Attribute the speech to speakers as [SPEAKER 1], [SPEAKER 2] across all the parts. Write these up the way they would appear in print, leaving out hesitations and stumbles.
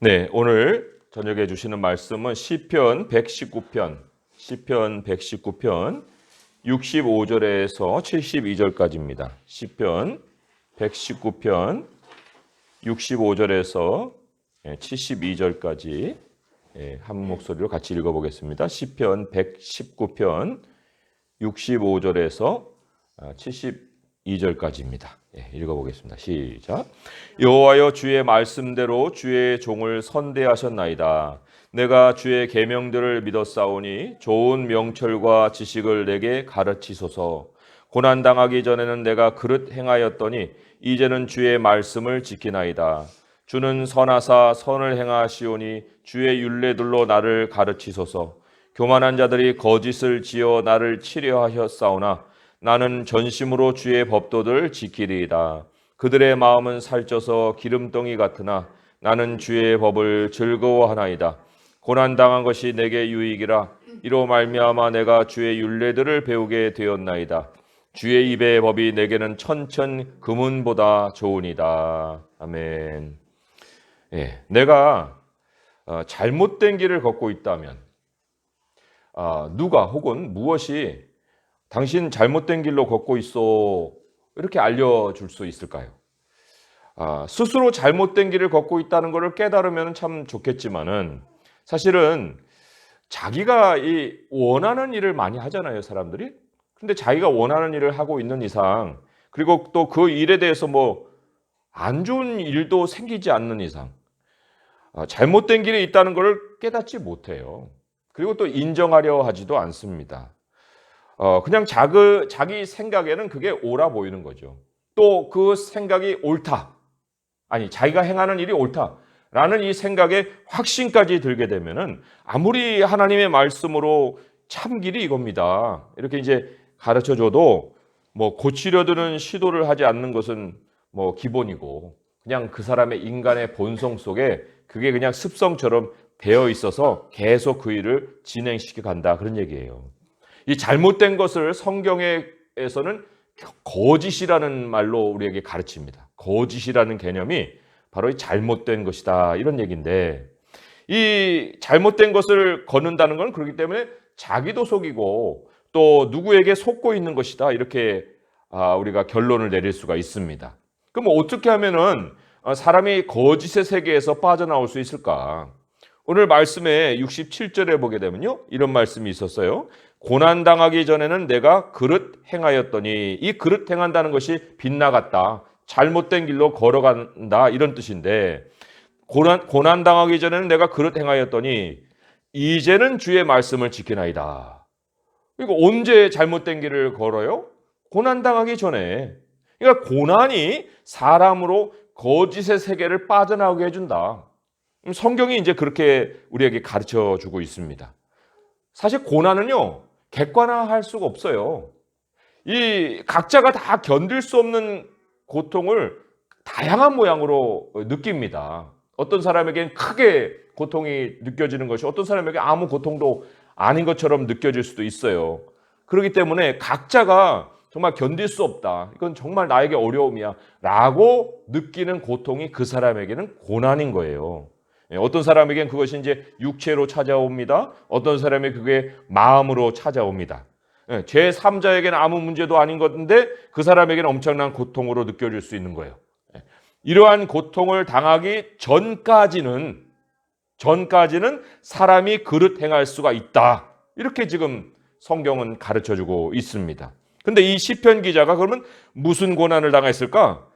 [SPEAKER 1] 네, 오늘 저녁에 주시는 말씀은 시편 119편, 시편 119편 65절에서 72절까지입니다. 시편 119편 65절에서 72절까지 한 목소리로 같이 읽어보겠습니다. 시편 119편 65절에서 72절까지입니다. 읽어보겠습니다. 시작. 여호와여, 주의 말씀대로 주의 종을 선대하셨나이다. 내가 주의 계명들을 믿었사오니 좋은 명철과 지식을 내게 가르치소서. 고난당하기 전에는 내가 그릇 행하였더니 이제는 주의 말씀을 지키나이다. 주는 선하사 선을 행하시오니 주의 율례들로 나를 가르치소서. 교만한 자들이 거짓을 지어 나를 치려하였사오나 나는 전심으로 주의 법도를 지키리이다. 그들의 마음은 살쪄서 기름덩이 같으나 나는 주의 법을 즐거워하나이다. 고난당한 것이 내게 유익이라. 이로 말미암아 내가 주의 율례들을 배우게 되었나이다. 주의 입의 법이 내게는 천천 금은보다 좋으니이다. 아멘. 내가 잘못된 길을 걷고 있다면 누가 혹은 무엇이 당신 잘못된 길로 걷고 있어 이렇게 알려줄 수 있을까요? 스스로 잘못된 길을 걷고 있다는 것을 깨달으면 참 좋겠지만은 사실은 자기가 이 원하는 일을 많이 하잖아요, 사람들이. 근데 자기가 원하는 일을 하고 있는 이상, 그리고 또 그 일에 대해서 뭐 안 좋은 일도 생기지 않는 이상 잘못된 길에 있다는 것을 깨닫지 못해요. 그리고 또 인정하려 하지도 않습니다. 그냥 자기 생각에는 그게 옳아 보이는 거죠. 또 그 생각이 옳다. 아니, 자기가 행하는 일이 옳다라는 이 생각에 확신까지 들게 되면은 아무리 하나님의 말씀으로 참 길이 이겁니다. 이렇게 이제 가르쳐 줘도 뭐 고치려 드는 시도를 하지 않는 것은 뭐 기본이고 그냥 그 사람의 인간의 본성 속에 그게 그냥 습성처럼 배어 있어서 계속 그 일을 진행시켜 간다. 그런 얘기예요. 이 잘못된 것을 성경에서는 거짓이라는 말로 우리에게 가르칩니다. 거짓이라는 개념이 바로 이 잘못된 것이다, 이런 얘기인데, 이 잘못된 것을 걷는다는 건 그렇기 때문에 자기도 속이고 또 누구에게 속고 있는 것이다, 이렇게 우리가 결론을 내릴 수가 있습니다. 그럼 어떻게 하면은 사람이 거짓의 세계에서 빠져나올 수 있을까? 오늘 말씀에 67절에 보게 되면요, 이런 말씀이 있었어요. 고난당하기 전에는 내가 그릇 행하였더니, 이 그릇 행한다는 것이 빗나갔다, 잘못된 길로 걸어간다, 이런 뜻인데, 고난당하기 전에는 내가 그릇 행하였더니 이제는 주의 말씀을 지키나이다. 이거 언제 잘못된 길을 걸어요? 고난당하기 전에. 그러니까 고난이 사람으로 거짓의 세계를 빠져나오게 해준다. 성경이 이제 그렇게 우리에게 가르쳐 주고 있습니다. 사실 고난은요, 객관화할 수가 없어요. 이 각자가 다 견딜 수 없는 고통을 다양한 모양으로 느낍니다. 어떤 사람에겐 크게 고통이 느껴지는 것이 어떤 사람에게 아무 고통도 아닌 것처럼 느껴질 수도 있어요. 그렇기 때문에 각자가 정말 견딜 수 없다, 이건 정말 나에게 어려움이야 라고 느끼는 고통이 그 사람에게는 고난인 거예요. 어떤 사람에겐 그것이 이제 육체로 찾아옵니다. 어떤 사람에게 그게 마음으로 찾아옵니다. 제3자에게는 아무 문제도 아닌 건데 그 사람에게는 엄청난 고통으로 느껴질 수 있는 거예요. 이러한 고통을 당하기 전까지는 사람이 그릇 행할 수가 있다, 이렇게 지금 성경은 가르쳐주고 있습니다. 근데 이 시편 기자가 그러면 무슨 고난을 당했을까?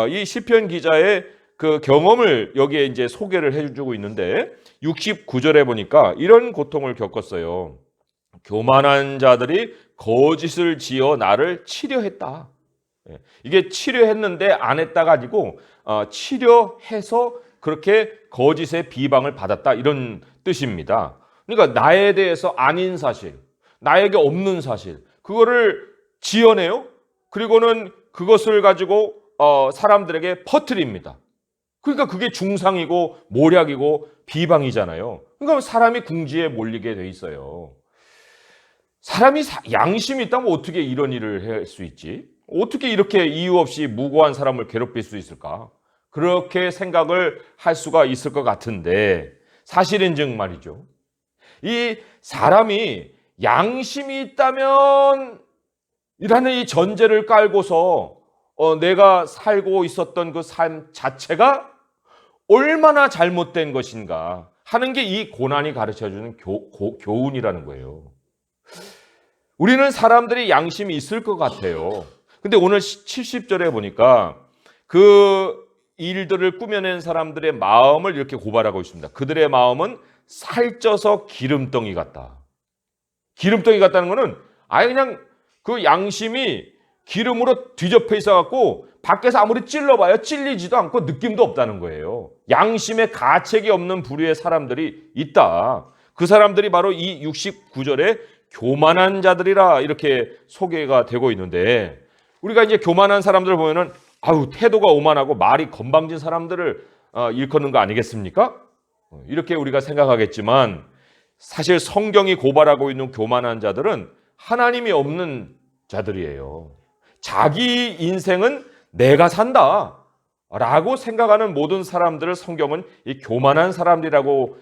[SPEAKER 1] 이 시편 기자의 그 경험을 여기에 이제 소개를 해주고 있는데 69절에 보니까 이런 고통을 겪었어요. 교만한 자들이 거짓을 지어 나를 치려했다. 이게 치려했는데 안 했다가 아니고 치려해서 그렇게 거짓의 비방을 받았다, 이런 뜻입니다. 그러니까 나에 대해서 아닌 사실, 나에게 없는 사실, 그거를 지어내요. 그리고는 그것을 가지고 사람들에게 퍼뜨립니다. 그러니까 그게 중상이고 모략이고 비방이잖아요. 그러니까 사람이 궁지에 몰리게 돼 있어요. 사람이 양심이 있다면 어떻게 이런 일을 할 수 있지? 어떻게 이렇게 이유 없이 무고한 사람을 괴롭힐 수 있을까? 그렇게 생각을 할 수가 있을 것 같은데 사실인즉 말이죠. 이 사람이 양심이 있다면 이라는 이 전제를 깔고서 내가 살고 있었던 그 삶 자체가 얼마나 잘못된 것인가 하는 게 이 고난이 가르쳐주는 교훈이라는 거예요. 우리는 사람들이 양심이 있을 것 같아요. 근데 오늘 70절에 보니까 그 일들을 꾸며낸 사람들의 마음을 이렇게 고발하고 있습니다. 그들의 마음은 살쪄서 기름덩이 같다. 기름덩이 같다는 거는 아예 그냥 그 양심이 기름으로 뒤덮여 있어갖고 밖에서 아무리 찔러봐야 찔리지도 않고 느낌도 없다는 거예요. 양심에 가책이 없는 부류의 사람들이 있다. 그 사람들이 바로 이 69절에 교만한 자들이라 이렇게 소개가 되고 있는데 우리가 이제 교만한 사람들을 보면은 아유 태도가 오만하고 말이 건방진 사람들을 일컫는 거 아니겠습니까? 이렇게 우리가 생각하겠지만 사실 성경이 고발하고 있는 교만한 자들은 하나님이 없는 자들이에요. 자기 인생은 내가 산다 라고 생각하는 모든 사람들을 성경은 이 교만한 사람들이라고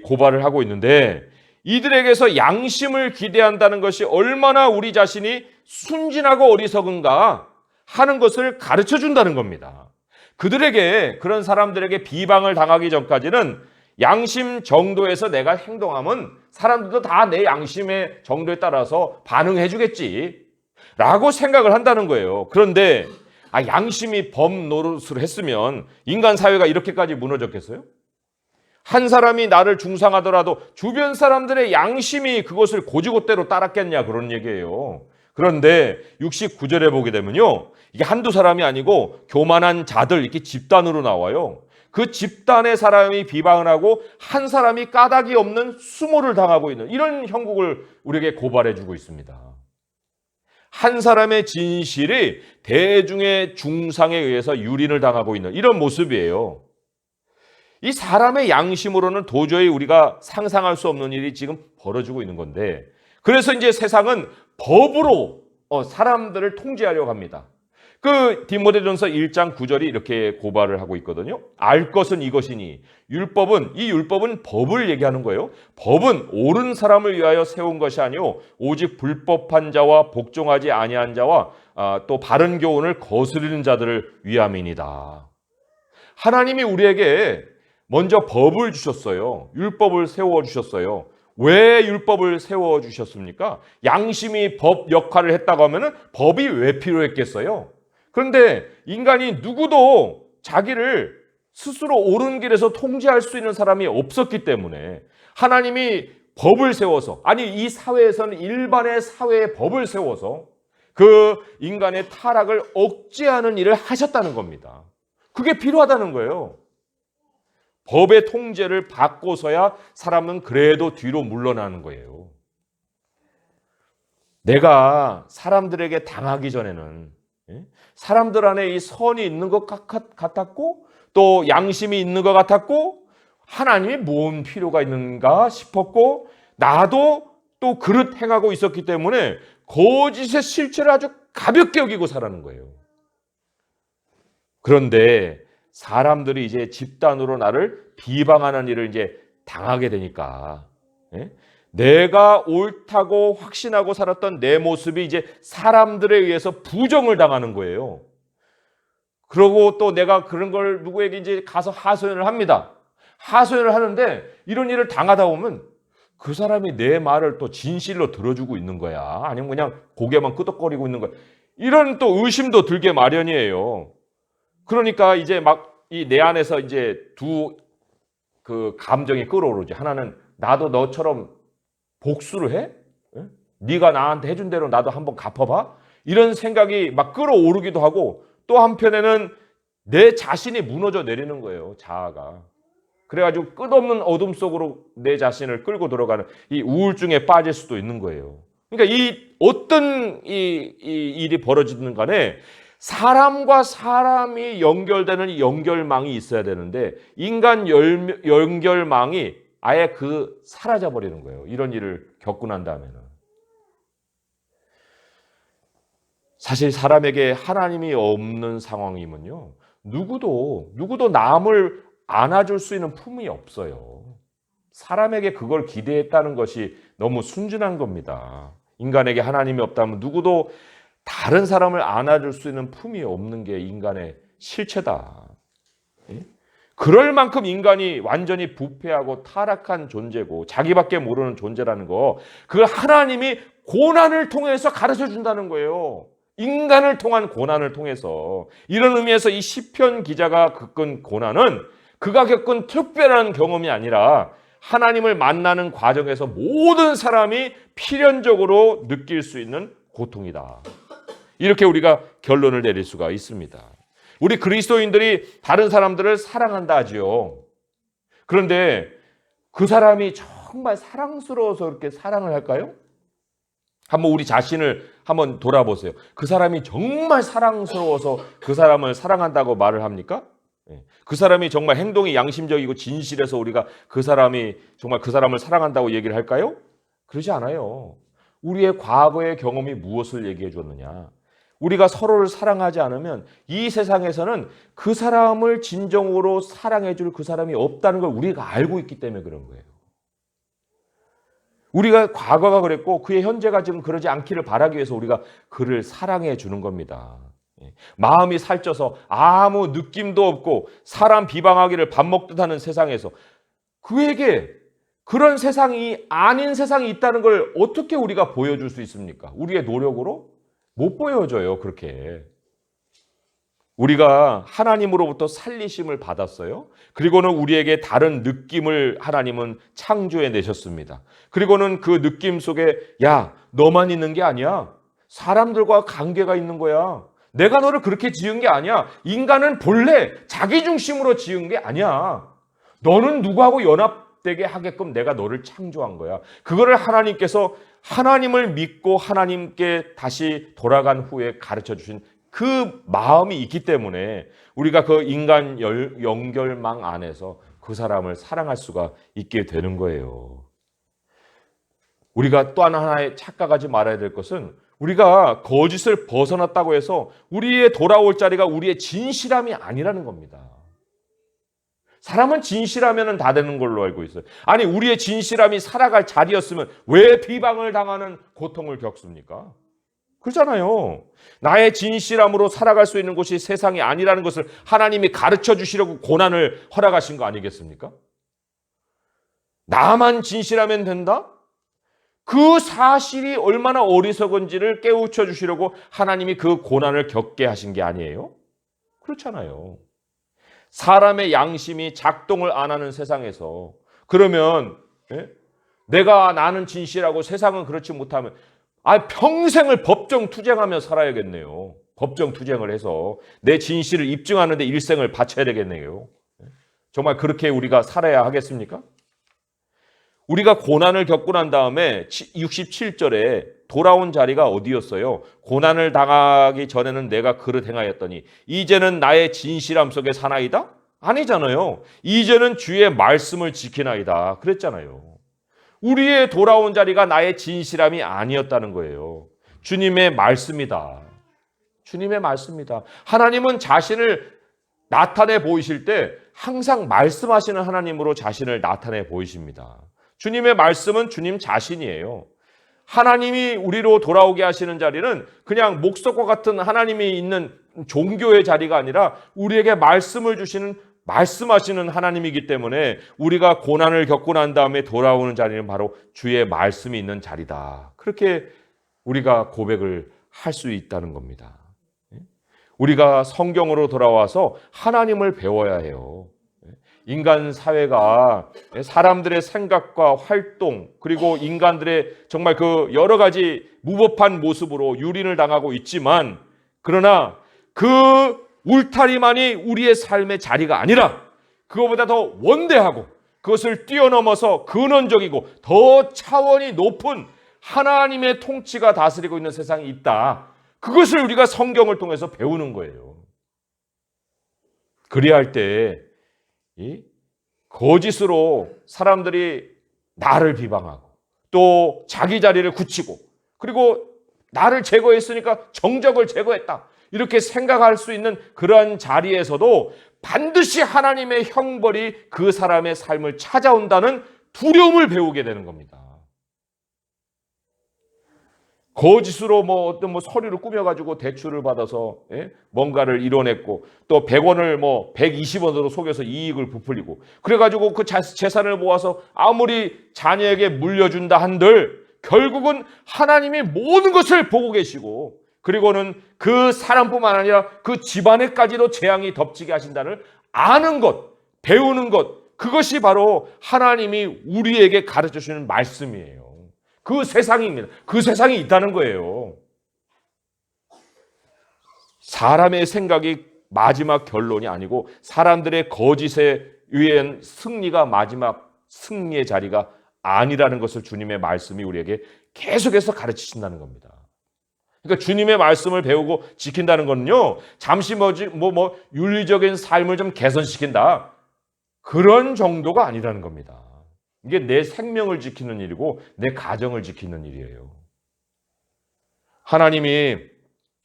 [SPEAKER 1] 고발을 하고 있는데 이들에게서 양심을 기대한다는 것이 얼마나 우리 자신이 순진하고 어리석은가 하는 것을 가르쳐 준다는 겁니다. 그들에게 그런 사람들에게 비방을 당하기 전까지는 양심 정도에서 내가 행동하면 사람들도 다 내 양심의 정도에 따라서 반응해 주겠지 라고 생각을 한다는 거예요. 그런데 양심이 범 노릇을 했으면 인간 사회가 이렇게까지 무너졌겠어요? 한 사람이 나를 중상하더라도 주변 사람들의 양심이 그것을 고지고대로 따랐겠냐 그런 얘기예요. 그런데 69절에 보게 되면요. 이게 한두 사람이 아니고 교만한 자들 이렇게 집단으로 나와요. 그 집단의 사람이 비방을 하고 한 사람이 까닭이 없는 수모를 당하고 있는 이런 형국을 우리에게 고발해 주고 있습니다. 한 사람의 진실이 대중의 중상에 의해서 유린을 당하고 있는 이런 모습이에요. 이 사람의 양심으로는 도저히 우리가 상상할 수 없는 일이 지금 벌어지고 있는 건데 그래서 이제 세상은 법으로 사람들을 통제하려고 합니다. 그 디모데전서 1장 9절이 이렇게 고발을 하고 있거든요. 알 것은 이것이니 이 율법은 법을 얘기하는 거예요. 법은 옳은 사람을 위하여 세운 것이 아니요 오직 불법한 자와 복종하지 아니한 자와 또 바른 교훈을 거스르는 자들을 위함이니이다. 하나님이 우리에게 먼저 법을 주셨어요. 율법을 세워주셨어요. 왜 율법을 세워주셨습니까? 양심이 법 역할을 했다고 하면 법이 왜 필요했겠어요? 그런데 인간이 누구도 자기를 스스로 옳은 길에서 통제할 수 있는 사람이 없었기 때문에 하나님이 법을 세워서 이 사회에서는 일반의 사회의 법을 세워서 그 인간의 타락을 억제하는 일을 하셨다는 겁니다. 그게 필요하다는 거예요. 법의 통제를 받고서야 사람은 그래도 뒤로 물러나는 거예요. 내가 사람들에게 당하기 전에는 사람들 안에 이 선이 있는 것 같았고 또 양심이 있는 것 같았고 하나님이 뭔 필요가 있는가 싶었고 나도 또 그릇 행하고 있었기 때문에 거짓의 실체를 아주 가볍게 여기고 살아는 거예요. 그런데 사람들이 이제 집단으로 나를 비방하는 일을 이제 당하게 되니까 내가 옳다고 확신하고 살았던 내 모습이 이제 사람들에 의해서 부정을 당하는 거예요. 그러고 또 내가 그런 걸 누구에게 이제 가서 하소연을 합니다. 하소연을 하는데 이런 일을 당하다 보면 그 사람이 내 말을 또 진실로 들어주고 있는 거야. 아니면 그냥 고개만 끄덕거리고 있는 거야. 이런 또 의심도 들게 마련이에요. 그러니까 이제 막 이 내 안에서 이제 두 그 감정이 끓어오르지. 하나는 나도 너처럼 복수를 해? 네가 나한테 해준 대로 나도 한번 갚아봐? 이런 생각이 막 끌어오르기도 하고 또 한편에는 내 자신이 무너져 내리는 거예요. 자아가. 그래가지고 끝없는 어둠 속으로 내 자신을 끌고 들어가는 이 우울증에 빠질 수도 있는 거예요. 그러니까 이 어떤 이 일이 벌어지든 간에 사람과 사람이 연결되는 이 연결망이 있어야 되는데 인간 연결망이 아예 사라져버리는 거예요. 이런 일을 겪고 난 다음에는. 사실 사람에게 하나님이 없는 상황이면요. 누구도 남을 안아줄 수 있는 품이 없어요. 사람에게 그걸 기대했다는 것이 너무 순진한 겁니다. 인간에게 하나님이 없다면 누구도 다른 사람을 안아줄 수 있는 품이 없는 게 인간의 실체다. 그럴 만큼 인간이 완전히 부패하고 타락한 존재고 자기밖에 모르는 존재라는 거, 그걸 하나님이 고난을 통해서 가르쳐 준다는 거예요. 인간을 통한 고난을 통해서. 이런 의미에서 이 시편 기자가 겪은 고난은 그가 겪은 특별한 경험이 아니라 하나님을 만나는 과정에서 모든 사람이 필연적으로 느낄 수 있는 고통이다. 이렇게 우리가 결론을 내릴 수가 있습니다. 우리 그리스도인들이 다른 사람들을 사랑한다 하지요. 그런데 그 사람이 정말 사랑스러워서 그렇게 사랑을 할까요? 한번 우리 자신을 한번 돌아보세요. 그 사람이 정말 사랑스러워서 그 사람을 사랑한다고 말을 합니까? 그 사람이 정말 행동이 양심적이고 진실해서 우리가 그 사람이 정말 그 사람을 사랑한다고 얘기를 할까요? 그러지 않아요. 우리의 과거의 경험이 무엇을 얘기해 줬느냐? 우리가 서로를 사랑하지 않으면 이 세상에서는 그 사람을 진정으로 사랑해 줄 그 사람이 없다는 걸 우리가 알고 있기 때문에 그런 거예요. 우리가 과거가 그랬고 그의 현재가 지금 그러지 않기를 바라기 위해서 우리가 그를 사랑해 주는 겁니다. 마음이 살쪄서 아무 느낌도 없고 사람 비방하기를 밥 먹듯 하는 세상에서 그에게 그런 세상이 아닌 세상이 있다는 걸 어떻게 우리가 보여줄 수 있습니까? 우리의 노력으로? 못 보여줘요, 그렇게. 우리가 하나님으로부터 살리심을 받았어요. 그리고는 우리에게 다른 느낌을 하나님은 창조해 내셨습니다. 그리고는 그 느낌 속에 야, 너만 있는 게 아니야. 사람들과 관계가 있는 거야. 내가 너를 그렇게 지은 게 아니야. 인간은 본래 자기 중심으로 지은 게 아니야. 너는 누구하고 연합되게 하게끔 내가 너를 창조한 거야. 그거를 하나님께서 하나님을 믿고 하나님께 다시 돌아간 후에 가르쳐 주신 그 마음이 있기 때문에 우리가 그 인간 연결망 안에서 그 사람을 사랑할 수가 있게 되는 거예요. 우리가 또 하나의 착각하지 말아야 될 것은 우리가 거짓을 벗어났다고 해서 우리의 돌아올 자리가 우리의 진실함이 아니라는 겁니다. 사람은 진실하면 다 되는 걸로 알고 있어요. 아니, 우리의 진실함이 살아갈 자리였으면 왜 비방을 당하는 고통을 겪습니까? 그렇잖아요. 나의 진실함으로 살아갈 수 있는 곳이 세상이 아니라는 것을 하나님이 가르쳐 주시려고 고난을 허락하신 거 아니겠습니까? 나만 진실하면 된다? 그 사실이 얼마나 어리석은지를 깨우쳐 주시려고 하나님이 그 고난을 겪게 하신 게 아니에요? 그렇잖아요. 사람의 양심이 작동을 안 하는 세상에서 그러면 나는 진실하고 세상은 그렇지 못하면 평생을 법정 투쟁하며 살아야겠네요. 법정 투쟁을 해서 내 진실을 입증하는 데 일생을 바쳐야 되겠네요. 정말 그렇게 우리가 살아야 하겠습니까? 우리가 고난을 겪고 난 다음에 67절에 돌아온 자리가 어디였어요? 고난을 당하기 전에는 내가 그릇 행하였더니 이제는 나의 진실함 속에 사나이다? 아니잖아요. 이제는 주의 말씀을 지키나이다. 그랬잖아요. 우리의 돌아온 자리가 나의 진실함이 아니었다는 거예요. 주님의 말씀이다. 주님의 말씀이다. 하나님은 자신을 나타내 보이실 때 항상 말씀하시는 하나님으로 자신을 나타내 보이십니다. 주님의 말씀은 주님 자신이에요. 하나님이 우리로 돌아오게 하시는 자리는 그냥 목석과 같은 하나님이 있는 종교의 자리가 아니라 우리에게 말씀을 주시는 말씀하시는 하나님이기 때문에 우리가 고난을 겪고 난 다음에 돌아오는 자리는 바로 주의 말씀이 있는 자리다. 그렇게 우리가 고백을 할 수 있다는 겁니다. 우리가 성경으로 돌아와서 하나님을 배워야 해요. 인간 사회가 사람들의 생각과 활동 그리고 인간들의 정말 그 여러 가지 무법한 모습으로 유린을 당하고 있지만 그러나 그 울타리만이 우리의 삶의 자리가 아니라 그것보다 더 원대하고 그것을 뛰어넘어서 근원적이고 더 차원이 높은 하나님의 통치가 다스리고 있는 세상이 있다. 그것을 우리가 성경을 통해서 배우는 거예요. 그래야 할 때 거짓으로 사람들이 나를 비방하고 또 자기 자리를 굳히고 그리고 나를 제거했으니까 정적을 제거했다. 이렇게 생각할 수 있는 그러한 자리에서도 반드시 하나님의 형벌이 그 사람의 삶을 찾아온다는 두려움을 배우게 되는 겁니다. 거짓으로 어떤 서류를 꾸며가지고 대출을 받아서 뭔가를 이뤄냈고 또 100원을 120원으로 속여서 이익을 부풀리고 그래가지고 그 재산을 모아서 아무리 자녀에게 물려준다 한들 결국은 하나님이 모든 것을 보고 계시고 그리고는 그 사람뿐만 아니라 그 집안에까지도 재앙이 덮치게 하신다는 아는 것, 배우는 것, 그것이 바로 하나님이 우리에게 가르쳐 주시는 말씀이에요. 그 세상입니다. 그 세상이 있다는 거예요. 사람의 생각이 마지막 결론이 아니고 사람들의 거짓에 의한 승리가 마지막 승리의 자리가 아니라는 것을 주님의 말씀이 우리에게 계속해서 가르치신다는 겁니다. 그러니까 주님의 말씀을 배우고 지킨다는 건요, 잠시 윤리적인 삶을 좀 개선시킨다. 그런 정도가 아니라는 겁니다. 이게 내 생명을 지키는 일이고 내 가정을 지키는 일이에요. 하나님이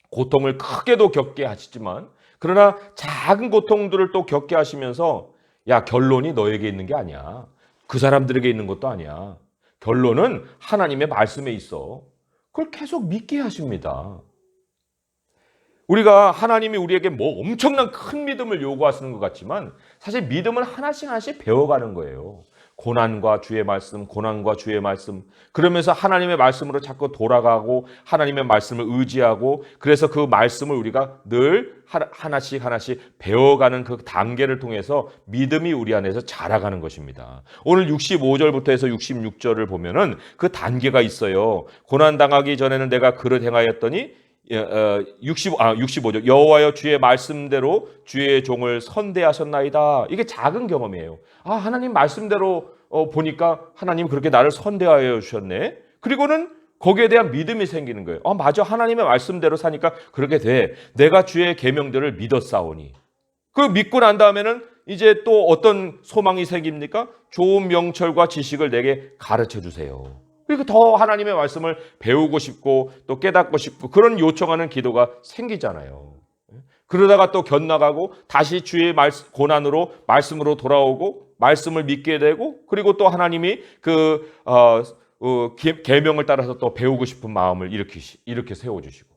[SPEAKER 1] 고통을 크게도 겪게 하시지만 그러나 작은 고통들을 또 겪게 하시면서 야, 결론이 너에게 있는 게 아니야. 그 사람들에게 있는 것도 아니야. 결론은 하나님의 말씀에 있어. 그걸 계속 믿게 하십니다. 우리가 하나님이 우리에게 엄청난 큰 믿음을 요구하시는 것 같지만 사실 믿음은 하나씩 하나씩 배워가는 거예요. 고난과 주의 말씀, 고난과 주의 말씀. 그러면서 하나님의 말씀으로 자꾸 돌아가고 하나님의 말씀을 의지하고 그래서 그 말씀을 우리가 늘 하나씩 배워가는 그 단계를 통해서 믿음이 우리 안에서 자라가는 것입니다. 오늘 65절부터 해서 66절을 보면은 그 단계가 있어요. 고난당하기 전에는 내가 그릇 행하였더니 65절 여호와여 주의 말씀대로 주의 종을 선대하셨나이다. 이게 작은 경험이에요. 하나님 말씀대로 보니까 하나님 그렇게 나를 선대하여 주셨네. 그리고는 거기에 대한 믿음이 생기는 거예요. 맞아, 하나님의 말씀대로 사니까 그렇게 돼. 내가 주의 계명들을 믿었사오니. 그 믿고 난 다음에는 이제 또 어떤 소망이 생깁니까? 좋은 명철과 지식을 내게 가르쳐 주세요. 그리고 더 하나님의 말씀을 배우고 싶고 또 깨닫고 싶고 그런 요청하는 기도가 생기잖아요. 그러다가 또 견나가고 다시 주의 고난으로 말씀으로 돌아오고 말씀을 믿게 되고 그리고 또 하나님이 계명을 따라서 또 배우고 싶은 마음을 이렇게 세워주시고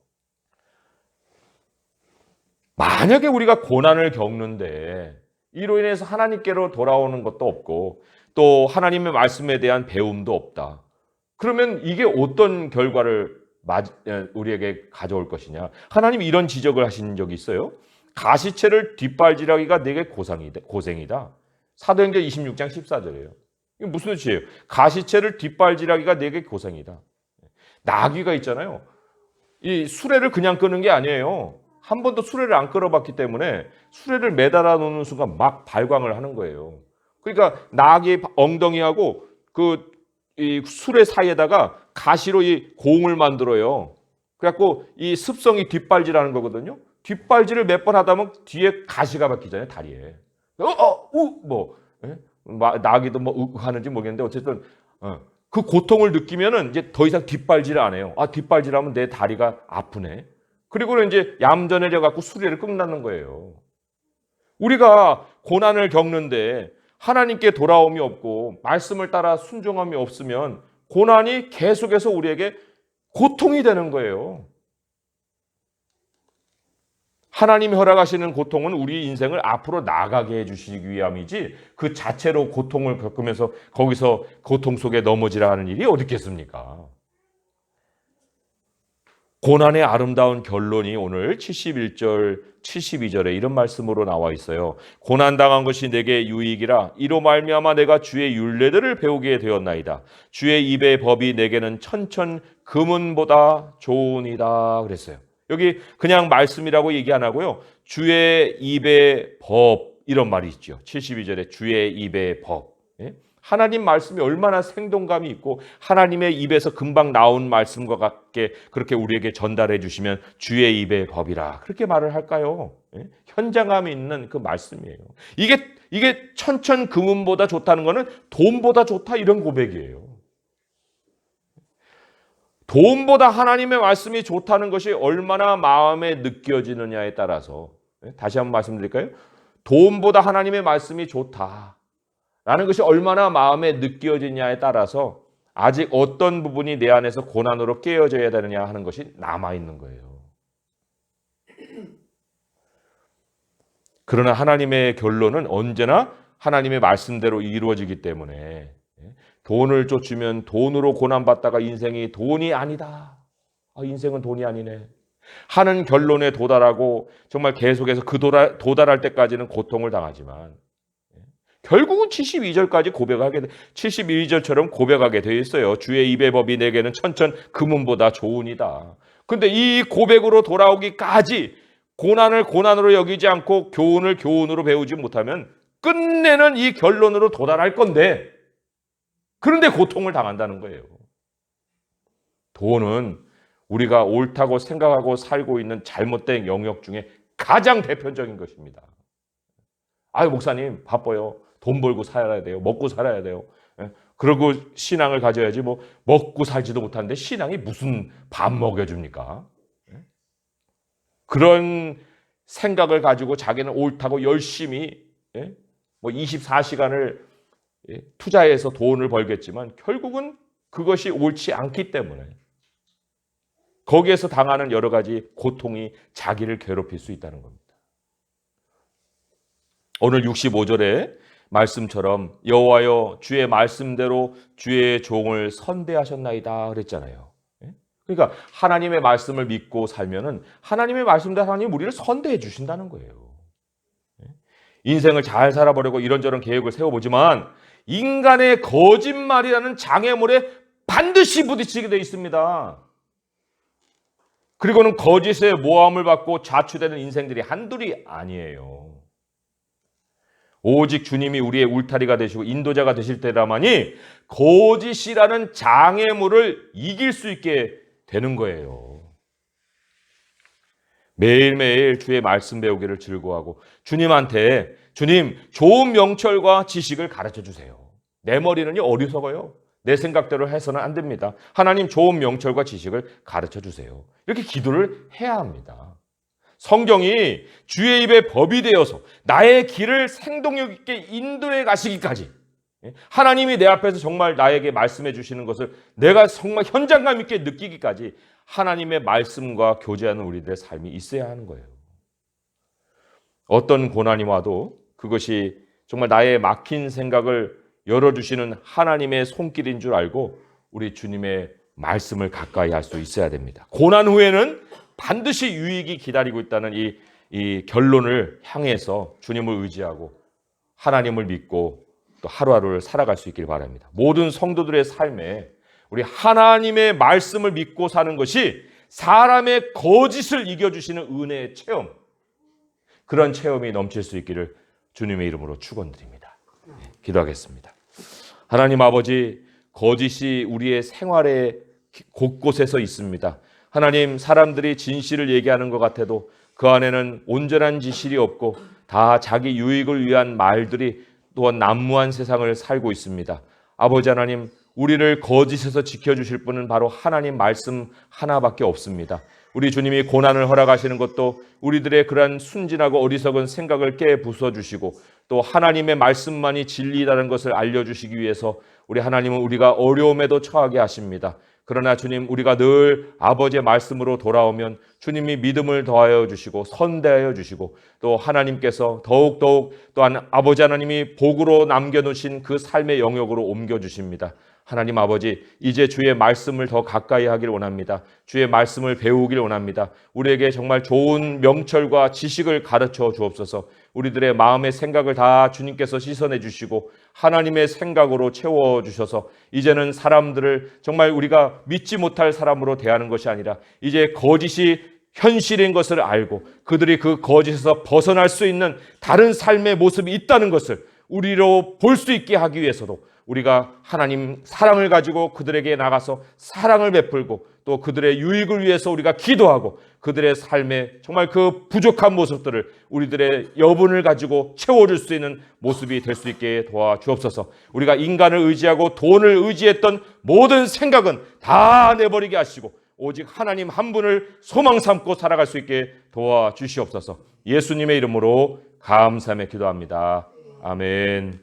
[SPEAKER 1] 만약에 우리가 고난을 겪는데 이로 인해서 하나님께로 돌아오는 것도 없고 또 하나님의 말씀에 대한 배움도 없다. 그러면 이게 어떤 결과를 우리에게 가져올 것이냐. 하나님이 이런 지적을 하신 적이 있어요. 가시채를 뒷발질하기가 내게 고생이다. 사도행전 26장 14절이에요. 이게 무슨 뜻이에요? 가시채를 뒷발질하기가 내게 고생이다. 나귀가 있잖아요. 이 수레를 그냥 끄는 게 아니에요. 한 번도 수레를 안 끌어봤기 때문에 수레를 매달아 놓는 순간 막 발광을 하는 거예요. 그러니까 나귀의 엉덩이하고 이 수레 사이에다가 가시로 이 공을 만들어요. 그래갖고 이 습성이 뒷발질하는 거거든요. 뒷발질을 몇 번 하다 보면 뒤에 가시가 박히잖아요, 다리에. 나기도 하는지 모르겠는데 어쨌든 그 고통을 느끼면은 이제 더 이상 뒷발질을 안 해요. 뒷발질하면 내 다리가 아프네. 그리고는 이제 얌전해져 갖고 수레를 끊는 거예요. 우리가 고난을 겪는데 하나님께 돌아옴이 없고 말씀을 따라 순종함이 없으면 고난이 계속해서 우리에게 고통이 되는 거예요. 하나님이 허락하시는 고통은 우리 인생을 앞으로 나가게 해주시기 위함이지 그 자체로 고통을 겪으면서 거기서 고통 속에 넘어지라 하는 일이 어디 있겠습니까? 고난의 아름다운 결론이 오늘 71절, 72절에 이런 말씀으로 나와 있어요. 고난당한 것이 내게 유익이라 이로 말미암아 내가 주의 율례들을 배우게 되었나이다. 주의 입의 법이 내게는 천천 금은보다 좋으니라 그랬어요. 여기 그냥 말씀이라고 얘기 안 하고요. 주의 입의 법 이런 말이 있죠. 72절에 주의 입의 법. 하나님 말씀이 얼마나 생동감이 있고 하나님의 입에서 금방 나온 말씀과 같게 그렇게 우리에게 전달해 주시면 주의 입의 법이라 그렇게 말을 할까요? 현장감이 있는 그 말씀이에요. 이게 천천 금은보다 좋다는 거는 돈보다 좋다 이런 고백이에요. 돈보다 하나님의 말씀이 좋다는 것이 얼마나 마음에 느껴지느냐에 따라서, 다시 한번 말씀드릴까요? 돈보다 하나님의 말씀이 좋다라는 것이 얼마나 마음에 느껴지냐에 따라서 아직 어떤 부분이 내 안에서 고난으로 깨어져야 되느냐 하는 것이 남아있는 거예요. 그러나 하나님의 결론은 언제나 하나님의 말씀대로 이루어지기 때문에 돈을 쫓으면 돈으로 고난받다가 인생이 돈이 아니다. 인생은 돈이 아니네. 하는 결론에 도달하고 정말 계속해서 도달할 때까지는 고통을 당하지만 결국은 72절까지 고백하게 72절처럼 고백하게 되어 있어요. 주의 입의 법이 내게는 천천 금은보다 좋으니다. 근데 이 고백으로 돌아오기까지 고난을 고난으로 여기지 않고 교훈을 교훈으로 배우지 못하면 끝내는 이 결론으로 도달할 건데, 그런데 고통을 당한다는 거예요. 돈은 우리가 옳다고 생각하고 살고 있는 잘못된 영역 중에 가장 대표적인 것입니다. 목사님 바빠요. 돈 벌고 살아야 돼요. 먹고 살아야 돼요. 그러고 신앙을 가져야지 뭐 먹고 살지도 못하는데 신앙이 무슨 밥 먹여줍니까? 그런 생각을 가지고 자기는 옳다고 열심히 뭐 24시간을 투자해서 돈을 벌겠지만 결국은 그것이 옳지 않기 때문에 거기에서 당하는 여러 가지 고통이 자기를 괴롭힐 수 있다는 겁니다. 오늘 65절의 말씀처럼 여호와여 주의 말씀대로 주의 종을 선대하셨나이다 그랬잖아요. 그러니까 하나님의 말씀을 믿고 살면은 하나님의 말씀대로 하나님 우리를 선대해 주신다는 거예요. 인생을 잘 살아보려고 이런저런 계획을 세워보지만 인간의 거짓말이라는 장애물에 반드시 부딪히게 되어 있습니다. 그리고는 거짓의 모함을 받고 자초되는 인생들이 한둘이 아니에요. 오직 주님이 우리의 울타리가 되시고 인도자가 되실 때라만이 거짓이라는 장애물을 이길 수 있게 되는 거예요. 매일매일 주의 말씀 배우기를 즐거워하고 주님한테 주님 좋은 명철과 지식을 가르쳐 주세요. 내 머리는 어리석어요. 내 생각대로 해서는 안 됩니다. 하나님 좋은 명철과 지식을 가르쳐 주세요. 이렇게 기도를 해야 합니다. 성경이 주의 입에 법이 되어서 나의 길을 생동력 있게 인도해 가시기까지 하나님이 내 앞에서 정말 나에게 말씀해 주시는 것을 내가 정말 현장감 있게 느끼기까지 하나님의 말씀과 교제하는 우리들의 삶이 있어야 하는 거예요. 어떤 고난이 와도 그것이 정말 나의 막힌 생각을 열어주시는 하나님의 손길인 줄 알고 우리 주님의 말씀을 가까이 할 수 있어야 됩니다. 고난 후에는 반드시 유익이 기다리고 있다는 이 결론을 향해서 주님을 의지하고 하나님을 믿고 또 하루하루를 살아갈 수 있길 바랍니다. 모든 성도들의 삶에 우리 하나님의 말씀을 믿고 사는 것이 사람의 거짓을 이겨주시는 은혜의 체험, 그런 체험이 넘칠 수 있기를 주님의 이름으로 축원드립니다. 기도하겠습니다. 하나님 아버지, 거짓이 우리의 생활의 곳곳에서 있습니다. 하나님, 사람들이 진실을 얘기하는 것 같아도 그 안에는 온전한 진실이 없고 다 자기 유익을 위한 말들이 또한 난무한 세상을 살고 있습니다. 아버지 하나님, 우리를 거짓에서 지켜주실 분은 바로 하나님 말씀 하나밖에 없습니다. 우리 주님이 고난을 허락하시는 것도 우리들의 그러한 순진하고 어리석은 생각을 깨 부숴주시고 또 하나님의 말씀만이 진리라는 것을 알려주시기 위해서 우리 하나님은 우리가 어려움에도 처하게 하십니다. 그러나 주님, 우리가 늘 아버지의 말씀으로 돌아오면 주님이 믿음을 더하여 주시고 선대하여 주시고 또 하나님께서 더욱더욱 또한 아버지 하나님이 복으로 남겨놓으신 그 삶의 영역으로 옮겨주십니다. 하나님 아버지, 이제 주의 말씀을 더 가까이 하길 원합니다. 주의 말씀을 배우길 원합니다. 우리에게 정말 좋은 명철과 지식을 가르쳐 주옵소서. 우리들의 마음의 생각을 다 주님께서 씻어내 주시고 하나님의 생각으로 채워주셔서 이제는 사람들을 정말 우리가 믿지 못할 사람으로 대하는 것이 아니라 이제 거짓이 현실인 것을 알고 그들이 그 거짓에서 벗어날 수 있는 다른 삶의 모습이 있다는 것을 우리로 볼 수 있게 하기 위해서도 우리가 하나님 사랑을 가지고 그들에게 나가서 사랑을 베풀고 또 그들의 유익을 위해서 우리가 기도하고 그들의 삶에 정말 그 부족한 모습들을 우리들의 여분을 가지고 채워줄 수 있는 모습이 될 수 있게 도와주옵소서. 우리가 인간을 의지하고 돈을 의지했던 모든 생각은 다 내버리게 하시고 오직 하나님 한 분을 소망 삼고 살아갈 수 있게 도와주시옵소서. 예수님의 이름으로 감사하며 기도합니다. 아멘.